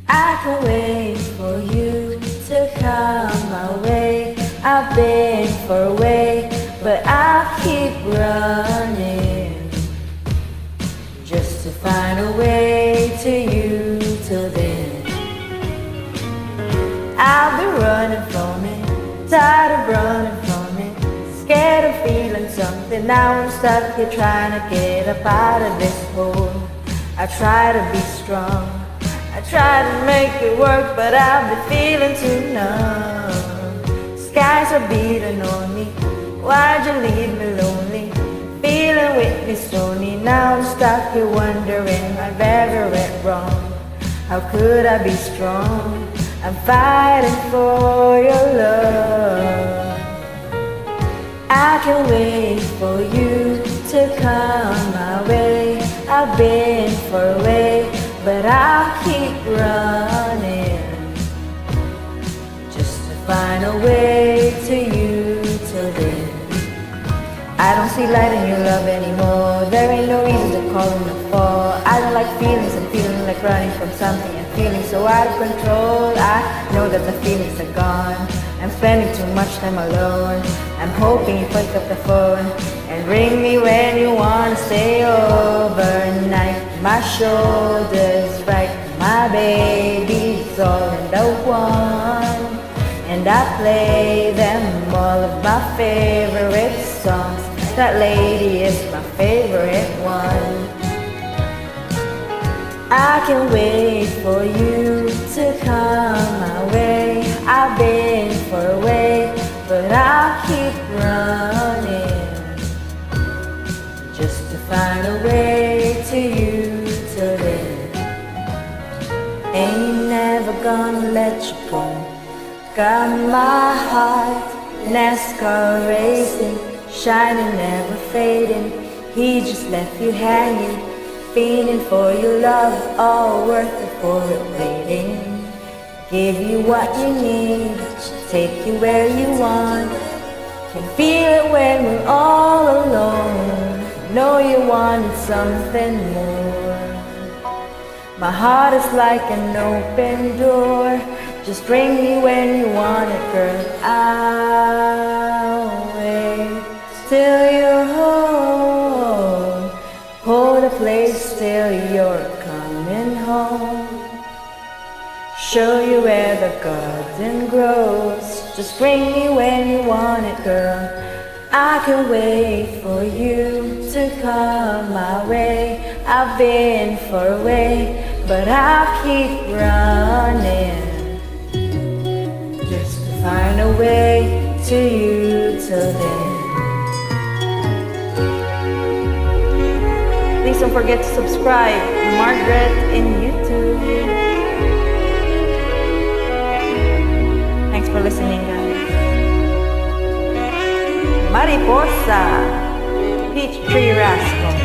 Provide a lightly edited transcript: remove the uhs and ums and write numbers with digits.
I can wait for you to come my way. I've been far away, but I'll keep running just to find a way to you. Till then I'll be running from it, tired of running from it, scared of feeling something. Now I'm stuck here trying to get up out of this hole. I try to be strong, I try to make it work, but I've been feeling too numb. Skies are beating on me, why'd you leave me lonely? Feeling with me stony, now I'm stuck here wondering I've ever went wrong. How could I be strong? I'm fighting for your love. I can wait for you to come my way. I've been far away, but I'll keep running just to find a way to you. Till then I don't see light in your love anymore. There ain't no reason to call them to fall. I don't like feelings, I'm feeling like running from something and feeling so out of control. I know that the feelings are gone, I'm spending too much time alone. I'm hoping you pick up the phone and ring me when you wanna stay overnight. My shoulders right, my baby's all in the one, and I play them all of my favorite songs. That lady is my favorite one. I can wait for you to come my way. I've been far away, but I'll keep running just to find a way to you. Till then ain't never gonna let you go. Got my heart NASCAR racing, shining, never fading. He just left you hanging, fiending for your love, all worth it for it waiting. Give you what you need, take you where you want. Can feel it when we're all alone. Know you wanted something more. My heart is like an open door. Just ring me when you want it, girl. I'll wait till you're home. Hold a place till you're coming home. Show you where the garden grows. Just ring me when you want it, girl. I can wait for you to come my way. I've been far away, but I'll keep running just to find a way to you. Till then please don't forget to subscribe to Margrette in YouTube. Thanks for listening, guys. Mariposa, Peach Tree Rascals.